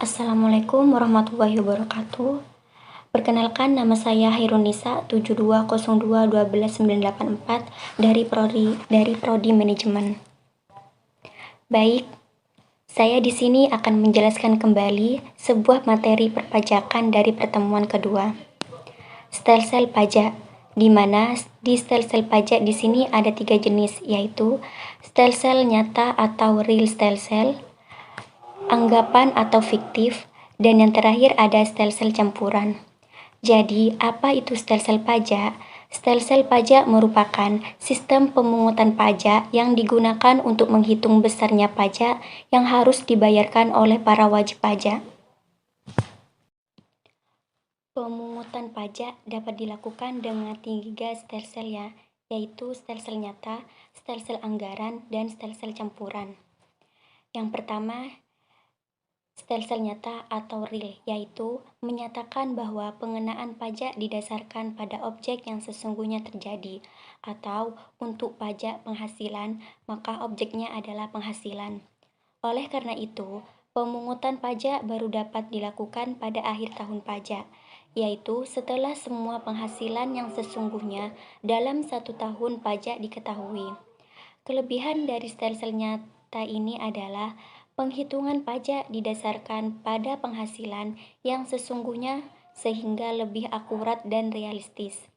Assalamualaikum warahmatullahi wabarakatuh. Perkenalkan, nama saya Hairunisa 7202 12984 dari Prodi Manajemen. Baik, saya di sini akan menjelaskan kembali sebuah materi perpajakan dari pertemuan kedua. Stelsel pajak, di mana di stelsel pajak di sini ada 3 jenis, yaitu stelsel nyata atau real stelsel, anggapan atau fiktif, dan yang terakhir ada stelsel campuran. Jadi, apa itu stelsel pajak? Stelsel pajak merupakan sistem pemungutan pajak yang digunakan untuk menghitung besarnya pajak yang harus dibayarkan oleh para wajib pajak. Pemungutan pajak dapat dilakukan dengan 3 stelsel yaitu stelsel nyata, stelsel anggaran, dan stelsel campuran. Yang pertama, stelsel nyata atau real, yaitu menyatakan bahwa pengenaan pajak didasarkan pada objek yang sesungguhnya terjadi, atau untuk pajak penghasilan, maka objeknya adalah penghasilan. Oleh karena itu, pemungutan pajak baru dapat dilakukan pada akhir tahun pajak, yaitu setelah semua penghasilan yang sesungguhnya dalam 1 tahun pajak diketahui. Kelebihan dari stelsel nyata ini adalah penghitungan pajak didasarkan pada penghasilan yang sesungguhnya sehingga lebih akurat dan realistis.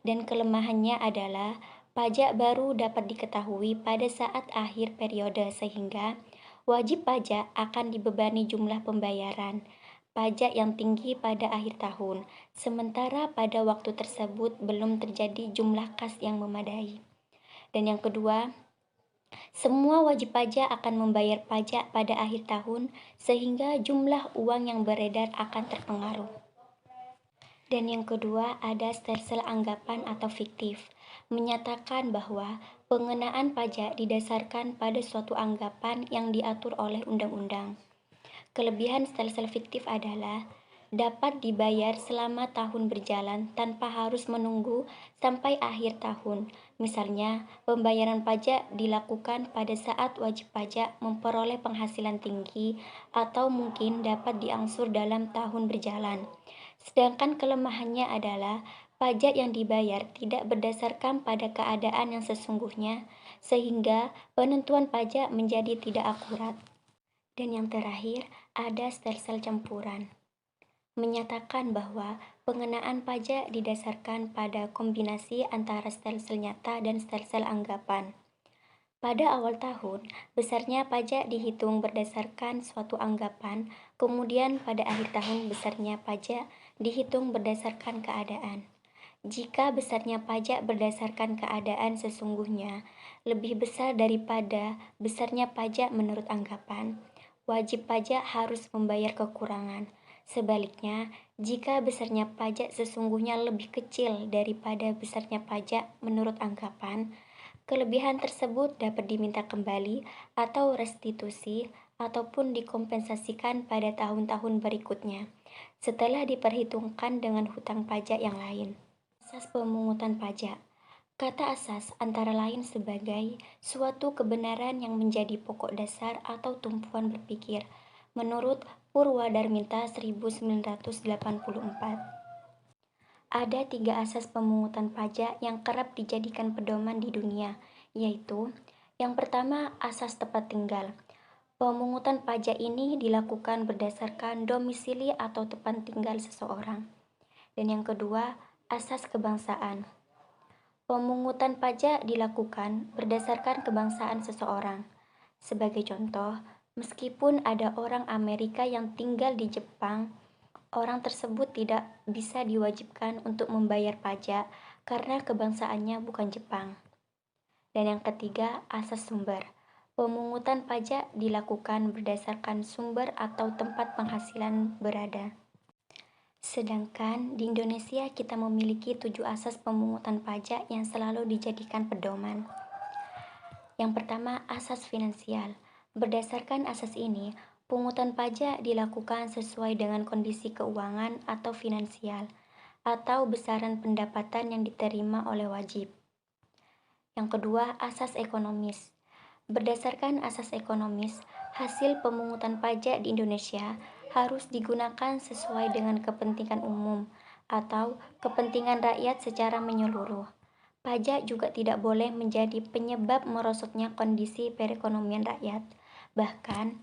Dan kelemahannya adalah pajak baru dapat diketahui pada saat akhir periode sehingga wajib pajak akan dibebani jumlah pembayaran pajak yang tinggi pada akhir tahun, sementara pada waktu tersebut belum terjadi jumlah kas yang memadai. Dan yang kedua, semua wajib pajak akan membayar pajak pada akhir tahun sehingga jumlah uang yang beredar akan terpengaruh. Dan yang kedua ada stelsel anggapan atau fiktif, menyatakan bahwa pengenaan pajak didasarkan pada suatu anggapan yang diatur oleh undang-undang. Kelebihan stelsel fiktif adalah dapat dibayar selama tahun berjalan tanpa harus menunggu sampai akhir tahun. Misalnya, pembayaran pajak dilakukan pada saat wajib pajak memperoleh penghasilan tinggi atau mungkin dapat diangsur dalam tahun berjalan. Sedangkan kelemahannya adalah pajak yang dibayar tidak berdasarkan pada keadaan yang sesungguhnya, sehingga penentuan pajak menjadi tidak akurat. Dan yang terakhir, ada stelsel campuran, menyatakan bahwa pengenaan pajak didasarkan pada kombinasi antara stelsel nyata dan stelsel anggapan. Pada awal tahun, besarnya pajak dihitung berdasarkan suatu anggapan, kemudian pada akhir tahun besarnya pajak dihitung berdasarkan keadaan. Jika besarnya pajak berdasarkan keadaan sesungguhnya lebih besar daripada besarnya pajak menurut anggapan, wajib pajak harus membayar kekurangan. Sebaliknya, jika besarnya pajak sesungguhnya lebih kecil daripada besarnya pajak menurut anggapan, kelebihan tersebut dapat diminta kembali atau restitusi ataupun dikompensasikan pada tahun-tahun berikutnya setelah diperhitungkan dengan hutang pajak yang lain. Asas pemungutan pajak. Kata asas antara lain sebagai suatu kebenaran yang menjadi pokok dasar atau tumpuan berpikir menurut Purwadarminta 1984. Ada 3 asas pemungutan pajak yang kerap dijadikan pedoman di dunia, yaitu yang pertama, asas tempat tinggal. Pemungutan pajak ini dilakukan berdasarkan domisili atau tempat tinggal seseorang. Dan yang kedua, asas kebangsaan. Pemungutan pajak dilakukan berdasarkan kebangsaan seseorang. Sebagai contoh, meskipun ada orang Amerika yang tinggal di Jepang, orang tersebut tidak bisa diwajibkan untuk membayar pajak karena kebangsaannya bukan Jepang. Dan yang ketiga, asas sumber. Pemungutan pajak dilakukan berdasarkan sumber atau tempat penghasilan berada. Sedangkan di Indonesia kita memiliki 7 asas pemungutan pajak yang selalu dijadikan pedoman. Yang pertama, asas finansial. Berdasarkan asas ini, pungutan pajak dilakukan sesuai dengan kondisi keuangan atau finansial, atau besaran pendapatan yang diterima oleh wajib. Yang kedua, asas ekonomis. Berdasarkan asas ekonomis, hasil pemungutan pajak di Indonesia harus digunakan sesuai dengan kepentingan umum atau kepentingan rakyat secara menyeluruh. Pajak juga tidak boleh menjadi penyebab merosotnya kondisi perekonomian rakyat. Bahkan,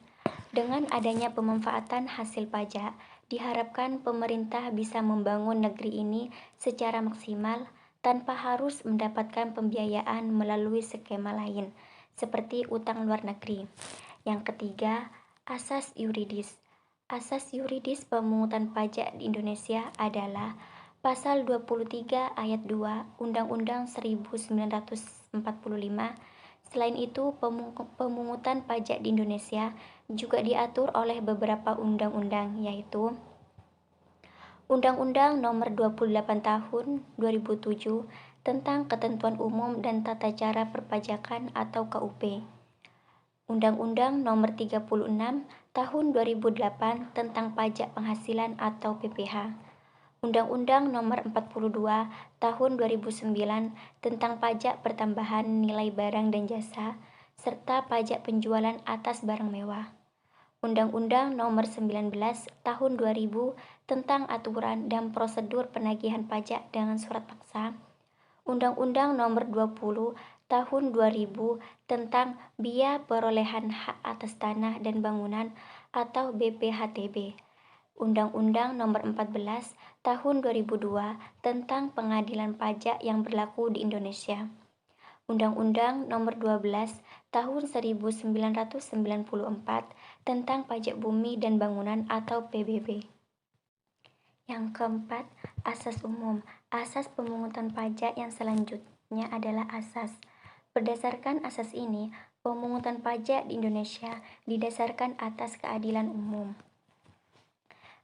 dengan adanya pemanfaatan hasil pajak, diharapkan pemerintah bisa membangun negeri ini secara maksimal tanpa harus mendapatkan pembiayaan melalui skema lain, seperti utang luar negeri. Yang ketiga, asas yuridis. Asas yuridis pemungutan pajak di Indonesia adalah Pasal 23 Ayat 2 Undang-Undang 1945. Selain itu, pemungutan pajak di Indonesia juga diatur oleh beberapa undang-undang, yaitu Undang-Undang Nomor 28 Tahun 2007 tentang Ketentuan Umum dan Tata Cara Perpajakan atau KUP. Undang-Undang Nomor 36 Tahun 2008 tentang Pajak Penghasilan atau PPH. Undang-Undang Nomor 42 Tahun 2009 tentang Pajak Pertambahan Nilai Barang dan Jasa serta pajak penjualan atas barang mewah. Undang-Undang Nomor 19 Tahun 2000 tentang aturan dan prosedur penagihan pajak dengan surat paksa. Undang-Undang Nomor 20 Tahun 2000 tentang Biaya Perolehan Hak Atas Tanah dan Bangunan atau BPHTB. Undang-Undang Nomor 14 Tahun 2002 tentang Pengadilan Pajak yang berlaku di Indonesia. Undang-Undang Nomor 12 Tahun 1994 tentang Pajak Bumi dan Bangunan atau PBB. Yang keempat, asas umum. Asas pemungutan pajak yang selanjutnya adalah asas. Berdasarkan asas ini, pemungutan pajak di Indonesia didasarkan atas keadilan umum.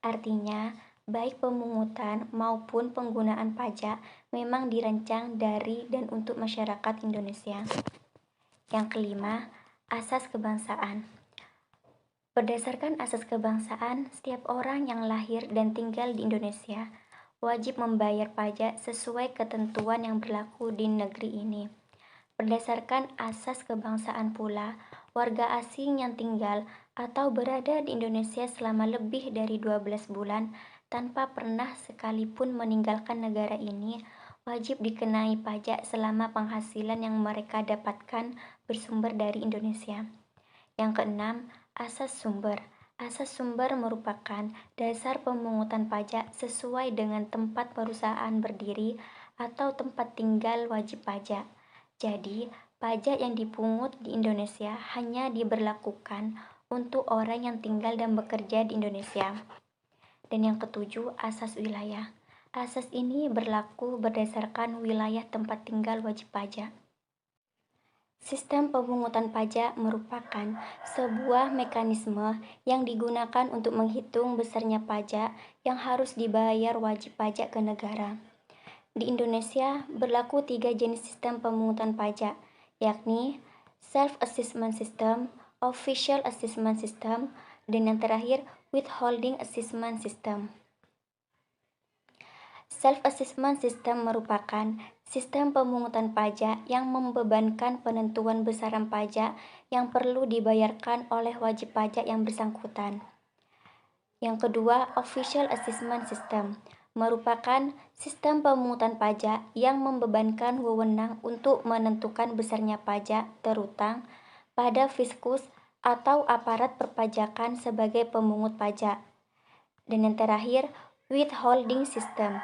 Artinya, baik pemungutan maupun penggunaan pajak memang dirancang dari dan untuk masyarakat Indonesia. Yang kelima, asas kebangsaan. Berdasarkan asas kebangsaan, setiap orang yang lahir dan tinggal di Indonesia wajib membayar pajak sesuai ketentuan yang berlaku di negeri ini. Berdasarkan asas kebangsaan pula, warga asing yang tinggal atau berada di Indonesia selama lebih dari 12 bulan tanpa pernah sekalipun meninggalkan negara ini wajib dikenai pajak selama penghasilan yang mereka dapatkan bersumber dari Indonesia. Yang keenam, asas sumber. Asas sumber merupakan dasar pemungutan pajak sesuai dengan tempat perusahaan berdiri atau tempat tinggal wajib pajak. Jadi, pajak yang dipungut di Indonesia hanya diberlakukan untuk orang yang tinggal dan bekerja di Indonesia. Dan yang ketujuh, asas wilayah. Asas ini berlaku berdasarkan wilayah tempat tinggal wajib pajak. Sistem pemungutan pajak merupakan sebuah mekanisme yang digunakan untuk menghitung besarnya pajak yang harus dibayar wajib pajak ke negara. Di Indonesia berlaku 3 jenis sistem pemungutan pajak, yakni Self-Assessment System, Official Assessment System, dan yang terakhir Withholding Assessment System. Self-Assessment System merupakan sistem pemungutan pajak yang membebankan penentuan besaran pajak yang perlu dibayarkan oleh wajib pajak yang bersangkutan. Yang kedua, Official Assessment System merupakan sistem pemungutan pajak yang membebankan wewenang untuk menentukan besarnya pajak terutang pada fiskus atau aparat perpajakan sebagai pemungut pajak. Dan yang terakhir, Withholding System.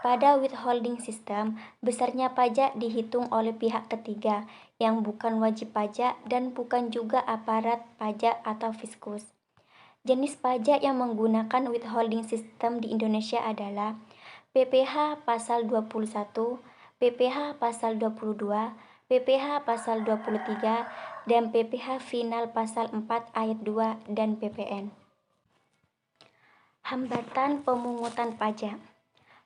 Pada withholding system, besarnya pajak dihitung oleh pihak ketiga yang bukan wajib pajak dan bukan juga aparat pajak atau fiskus. Jenis pajak yang menggunakan withholding system di Indonesia adalah PPh pasal 21, PPh pasal 22, PPh pasal 23, dan PPh final pasal 4 ayat 2 dan PPN. Hambatan pemungutan pajak.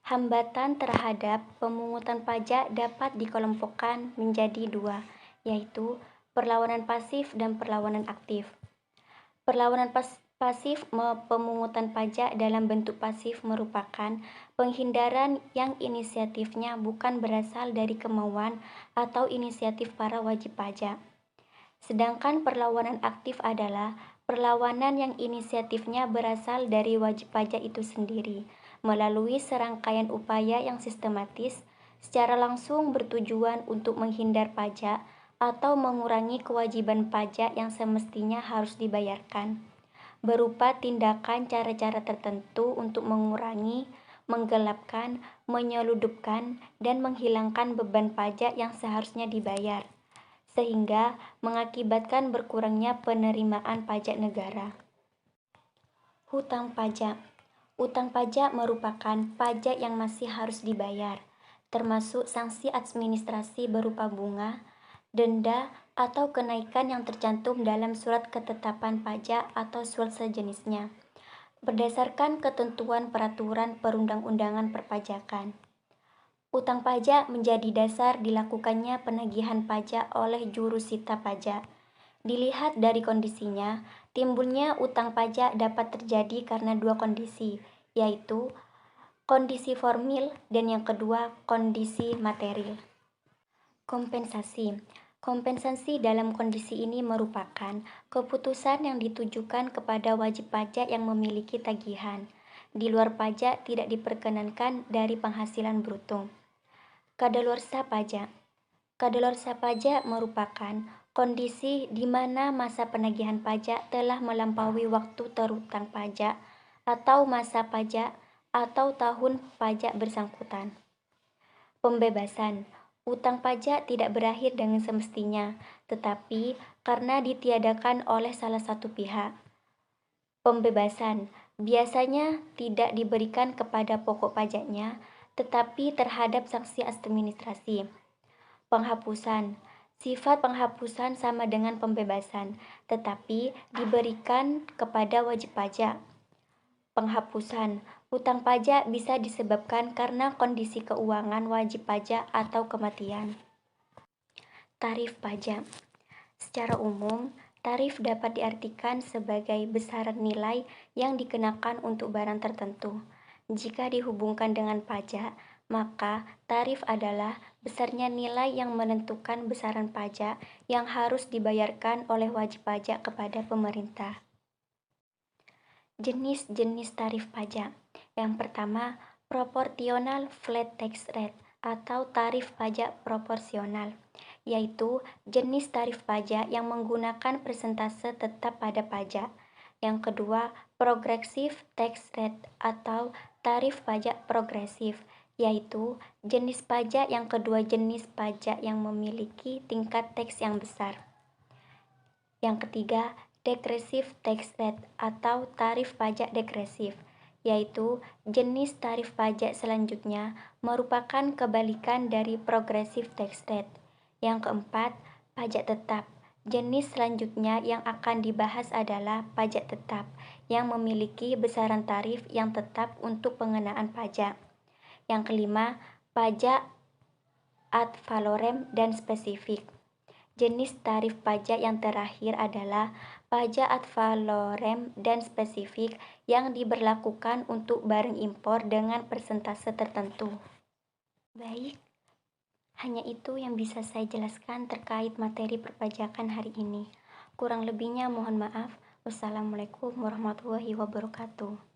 Hambatan terhadap pemungutan pajak dapat dikelompokkan menjadi 2, yaitu perlawanan pasif dan perlawanan aktif. Perlawanan pasif pemungutan pajak dalam bentuk pasif merupakan penghindaran yang inisiatifnya bukan berasal dari kemauan atau inisiatif para wajib pajak. Sedangkan perlawanan aktif adalah Perlawanan yang inisiatifnya berasal dari wajib pajak itu sendiri, melalui serangkaian upaya yang sistematis, secara langsung bertujuan untuk menghindar pajak atau mengurangi kewajiban pajak yang semestinya harus dibayarkan, berupa tindakan cara-cara tertentu untuk mengurangi, menggelapkan, menyeludupkan, dan menghilangkan beban pajak yang seharusnya dibayar, sehingga mengakibatkan berkurangnya penerimaan pajak negara. Hutang pajak. Hutang pajak merupakan pajak yang masih harus dibayar, termasuk sanksi administrasi berupa bunga, denda, atau kenaikan yang tercantum dalam surat ketetapan pajak atau surat sejenisnya, berdasarkan ketentuan peraturan perundang-undangan perpajakan. Utang pajak menjadi dasar dilakukannya penagihan pajak oleh juru sita pajak. Dilihat dari kondisinya, timbulnya utang pajak dapat terjadi karena dua kondisi, yaitu kondisi formil dan yang kedua kondisi material. Kompensasi. Kompensasi dalam kondisi ini merupakan keputusan yang ditujukan kepada wajib pajak yang memiliki tagihan di luar pajak tidak diperkenankan dari penghasilan bruto. Kadaluarsa pajak. Kadaluarsa pajak merupakan kondisi di mana masa penagihan pajak telah melampaui waktu terutang pajak atau masa pajak atau tahun pajak bersangkutan. Pembebasan. Utang pajak tidak berakhir dengan semestinya, tetapi karena ditiadakan oleh salah satu pihak. Pembebasan biasanya tidak diberikan kepada pokok pajaknya, tetapi terhadap sanksi administrasi. Penghapusan. Sifat penghapusan sama dengan pembebasan, tetapi diberikan kepada wajib pajak. Penghapusan hutang pajak bisa disebabkan karena kondisi keuangan wajib pajak atau kematian. Tarif pajak. Secara umum, tarif dapat diartikan sebagai besaran nilai yang dikenakan untuk barang tertentu. Jika dihubungkan dengan pajak, maka tarif adalah besarnya nilai yang menentukan besaran pajak yang harus dibayarkan oleh wajib pajak kepada pemerintah. Jenis-jenis tarif pajak. Yang pertama, proportional flat tax rate atau tarif pajak proporsional, yaitu jenis tarif pajak yang menggunakan persentase tetap pada pajak. Yang kedua, progressive tax rate atau tarif pajak progresif, yaitu jenis pajak yang kedua jenis pajak yang memiliki tingkat tax yang besar. Yang ketiga, degressive tax rate atau tarif pajak degresif, yaitu jenis tarif pajak selanjutnya merupakan kebalikan dari progressive tax rate. Yang keempat, pajak tetap. Jenis selanjutnya yang akan dibahas adalah pajak tetap yang memiliki besaran tarif yang tetap untuk pengenaan pajak. Yang kelima, pajak ad valorem dan spesifik. Jenis tarif pajak yang terakhir adalah pajak ad valorem dan spesifik yang diberlakukan untuk barang impor dengan persentase tertentu. Baik, hanya itu yang bisa saya jelaskan terkait materi perpajakan hari ini. Kurang lebihnya mohon maaf. Wassalamualaikum warahmatullahi wabarakatuh.